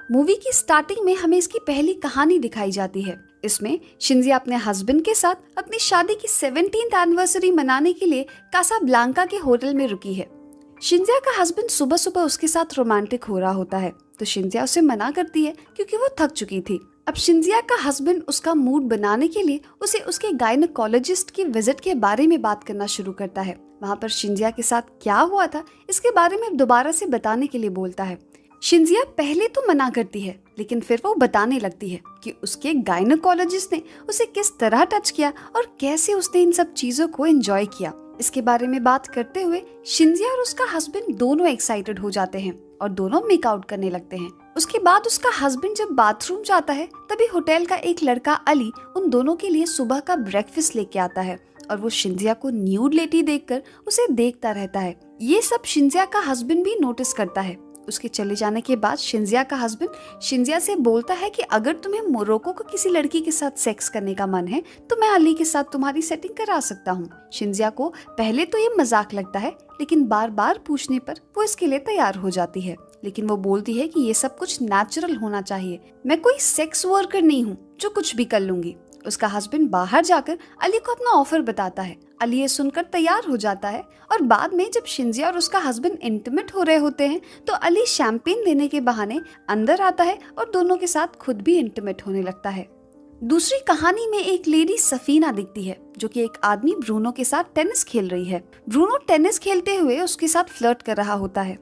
Movie की starting में हमें इसकी पहली कहानी दिखाई जाती है। इसमें शिंजिया अपने हस्बैंड के साथ अपनी शादी की 17th एनिवर्सरी मनाने के लिए कासाब्लांका के होटल में रुकी है। शिंजिया का हस्बैंड सुबह सुबह उसके साथ रोमांटिक हो रहा होता है, तो शिंजिया उसे मना करती है क्योंकि वो थक चुकी थी। अब शिंजिया का हस्बैंड उसका मूड बनाने के लिए उसे उसके गायनेकोलॉजिस्ट की विजिट के बारे में बात करना शुरू करता है। वहाँ पर शिंजिया के साथ क्या हुआ था इसके बारे में दोबारा से बताने के लिए बोलता है। शिंजिया पहले तो मना करती है, लेकिन फिर वो बताने लगती है कि उसके गायनेकोलॉजिस्ट ने उसे किस तरह टच किया और कैसे उसने इन सब चीजों को एंजॉय किया। इसके बारे में बात करते हुए शिंजिया और उसका हस्बैंड दोनों एक्साइटेड हो जाते हैं और दोनों मेकआउट करने लगते हैं। उसके बाद उसका हस्बैंड जब बाथरूम जाता है तभी होटल का एक लड़का अली उन दोनों के लिए सुबह का ब्रेकफास्ट लेके आता है और वो शिंजिया को न्यूड लेटी देखकर उसे देखता रहता है। ये सब शिंजिया का हस्बैंड भी नोटिस करता है। उसके चले जाने के बाद शिंजिया का हस्बैंड शिंजिया से बोलता है कि अगर तुम्हें मोरोको को किसी लड़की के साथ सेक्स करने का मन है तो मैं अली के साथ तुम्हारी सेटिंग करा सकता हूँ। शिंजिया को पहले तो ये मजाक लगता है, लेकिन बार बार पूछने पर वो इसके लिए तैयार हो जाती है। लेकिन वो बोलती है कि ये सब कुछ नेचुरल होना चाहिए, मैं कोई सेक्स वर्कर नहीं हूँ जो कुछ भी कर लूंगी। उसका हस्बैंड बाहर जाकर अली को अपना ऑफर बताता है। अली ये सुनकर तैयार हो जाता है और बाद में जब शिंजिया और उसका हस्बैंड इंटीमेट हो रहे होते हैं तो अली शैंपेन देने के बहाने अंदर आता है और दोनों के साथ खुद भी इंटीमेट होने लगता है। दूसरी कहानी में एक लेडी सफीना दिखती है जो कि एक आदमी ब्रूनो के साथ टेनिस खेल रही है। ब्रूनो टेनिस खेलते हुए उसके साथ फ्लर्ट कर रहा होता है।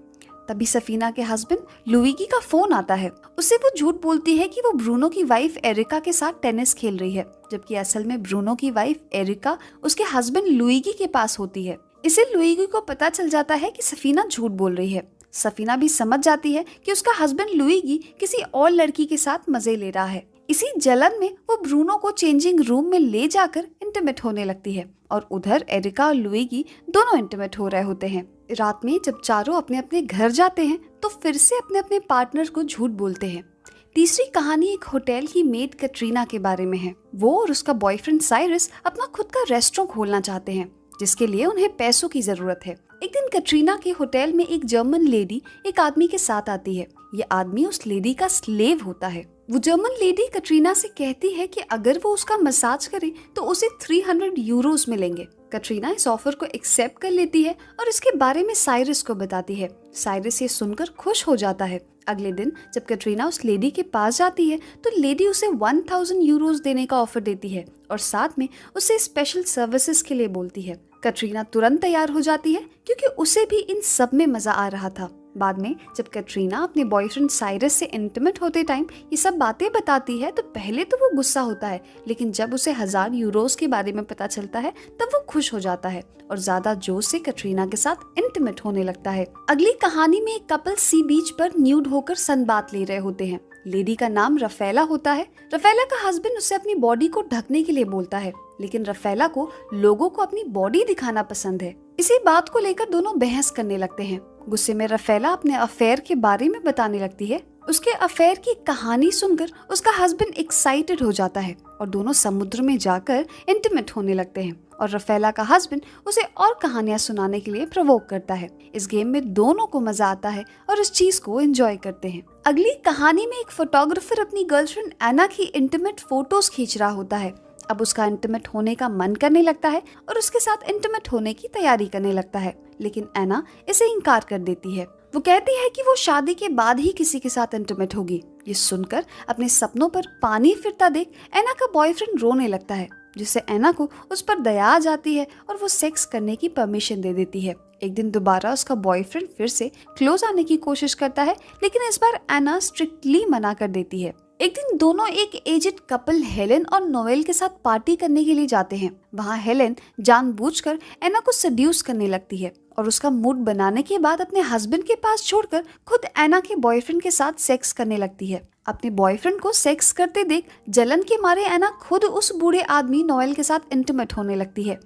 तभी सफीना के हस्बैंड लुइगी का फोन आता है। उससे वो झूठ बोलती है कि वो ब्रूनो की वाइफ एरिका के साथ टेनिस खेल रही है, जबकि असल में ब्रूनो की वाइफ एरिका उसके हस्बैंड लुइगी के पास होती है। इसे लुइगी को पता चल जाता है कि सफीना झूठ बोल रही है। सफीना भी समझ जाती है कि उसका हस्बैंड लुइगी किसी और लड़की के साथ मजे ले रहा है। इसी जलन में वो ब्रूनो को चेंजिंग रूम में ले जाकर इंटीमेट होने लगती है और उधर एरिका और लुइगी दोनों इंटीमेट हो रहे होते हैं। रात में जब चारों अपने अपने घर जाते हैं तो फिर से अपने अपने पार्टनर को झूठ बोलते हैं। तीसरी कहानी एक होटल की मेड कैटरीना के बारे में है। वो और उसका बॉयफ्रेंड साइरस अपना खुद का रेस्टोरेंट खोलना चाहते हैं, जिसके लिए उन्हें पैसों की जरूरत है। एक दिन कैटरीना के होटल में एक जर्मन लेडी एक आदमी के साथ आती है। ये आदमी उस लेडी का स्लेव होता है। वो जर्मन लेडी कैटरीना से कहती है कि अगर वो उसका मसाज करे तो उसे 300 यूरोस मिलेंगे। कैटरीना इस ऑफर को एक्सेप्ट कर लेती है और इसके बारे में साइरस को बताती है। साइरस ये सुनकर खुश हो जाता है। अगले दिन जब कैटरीना उस लेडी के पास जाती है तो लेडी उसे 1000 यूरोस देने का ऑफर देती है और साथ में उसे स्पेशल सर्विसेज के लिए बोलती है। कैटरीना तुरंत तैयार हो जाती है क्योंकि उसे भी इन सब में मजा आ रहा था। बाद में जब कैटरीना अपने बॉयफ्रेंड साइरस से इंटीमेट होते टाइम ये सब बातें बताती है तो पहले तो वो गुस्सा होता है, लेकिन जब उसे 1000 यूरोस के बारे में पता चलता है तब वो खुश हो जाता है और ज्यादा जोश से कैटरीना के साथ इंटीमेट होने लगता है। अगली कहानी में एक कपल सी बीच पर न्यूड होकर सनबाथ ले रहे होते हैं। लेडी का नाम रफेला होता है। रफेला का हस्बैंड उससे अपनी बॉडी को ढकने के लिए बोलता है, लेकिन रफेला को लोगों को अपनी बॉडी दिखाना पसंद है। इसी बात को लेकर दोनों बहस करने लगते हैं। गुस्से में रफेला अपने अफेयर के बारे में बताने लगती है। उसके अफेयर की कहानी सुनकर उसका हस्बैंड एक्साइटेड हो जाता है और दोनों समुद्र में जाकर इंटीमेट होने लगते हैं और रफेला का हस्बैंड उसे और कहानियां सुनाने के लिए प्रवोक करता है। इस गेम में दोनों को मजा आता है और इस चीज को एंजॉय करते हैं। अगली कहानी में एक फोटोग्राफर अपनी गर्लफ्रेंड एना की इंटीमेट फोटोज खींच रहा होता है। अब उसका इंटीमेट होने का मन करने लगता है और उसके साथ इंटीमेट होने की तैयारी करने लगता है, लेकिन एना इसे इनकार कर देती है। वो कहती है कि वो शादी के बाद ही किसी के साथ इंटीमेट होगी। ये सुनकर अपने सपनों पर पानी फिरता देख एना का बॉयफ्रेंड रोने लगता है, जिससे एना को उस पर दया आ जाती है और वो सेक्स करने की परमिशन दे देती है। एक दिन दोबारा उसका बॉयफ्रेंड फिर से क्लोज आने की कोशिश करता है, लेकिन इस बार एना स्ट्रिक्टली मना कर देती है। एक दिन दोनों एक एजेड कपल हेलेन और नोएल के साथ पार्टी करने के लिए जाते हैं। वहाँ हेलेन जानबूझकर एना को सेड्यूस करने लगती है और उसका मूड बनाने के बाद अपने हस्बैंड के पास छोड़कर खुद एना के बॉयफ्रेंड के साथ सेक्स करने लगती है। अपने बॉयफ्रेंड को सेक्स करते देख जलन के मारे एना खुद उस बूढ़े आदमी नोएल के साथ इंटीमेट होने लगती है।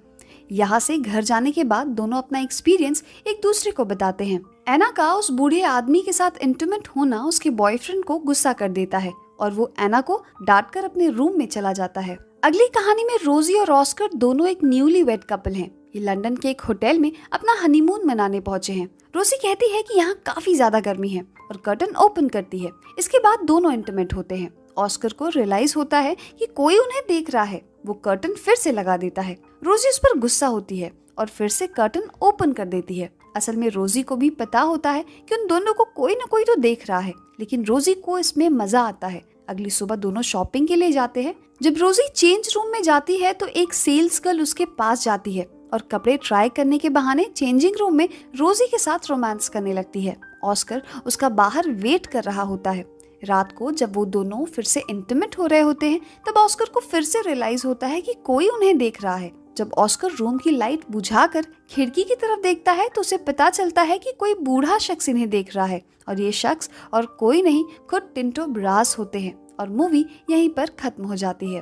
यहाँ से घर जाने के बाद दोनों अपना एक्सपीरियंस एक दूसरे को बताते हैं। एना का उस बूढ़े आदमी के साथ इंटीमेट होना उसके बॉयफ्रेंड को गुस्सा कर देता है और वो एना को डांट कर अपने रूम में चला जाता है। अगली कहानी में रोजी और ऑस्कर दोनों एक न्यूली वेड कपल हैं। ये लंदन के एक होटल में अपना हनीमून मनाने पहुंचे हैं। रोजी कहती है कि यहाँ काफी ज्यादा गर्मी है और कर्टन ओपन करती है। इसके बाद दोनों इंटीमेट होते हैं। ऑस्कर को रियलाइज होता है कि कोई उन्हें देख रहा है। वो कर्टन फिर से लगा देता है। रोजी उस पर गुस्सा होती है और फिर से कर्टन ओपन कर देती है। असल में रोजी को भी पता होता है कि उन दोनों को कोई न कोई तो देख रहा है, लेकिन रोजी को इसमें मजा आता है। अगली सुबह दोनों शॉपिंग के लिए जाते हैं। जब रोजी चेंज रूम में जाती है तो एक सेल्स गर्ल उसके पास जाती है और कपड़े ट्राई करने के बहाने चेंजिंग रूम में रोजी के साथ रोमांस करने लगती है। ऑस्कर उसका बाहर वेट कर रहा होता है। रात को जब वो दोनों फिर से इंटीमेट हो रहे होते हैं तब ऑस्कर को फिर से रियलाइज होता है कि कोई उन्हें देख रहा है। जब ऑस्कर रूम की लाइट बुझाकर खिड़की की तरफ देखता है तो उसे पता चलता है कि कोई बूढ़ा शख्स इन्हें देख रहा है और ये शख्स और कोई नहीं खुद टिंटो ब्रास होते हैं और मूवी यहीं पर खत्म हो जाती है।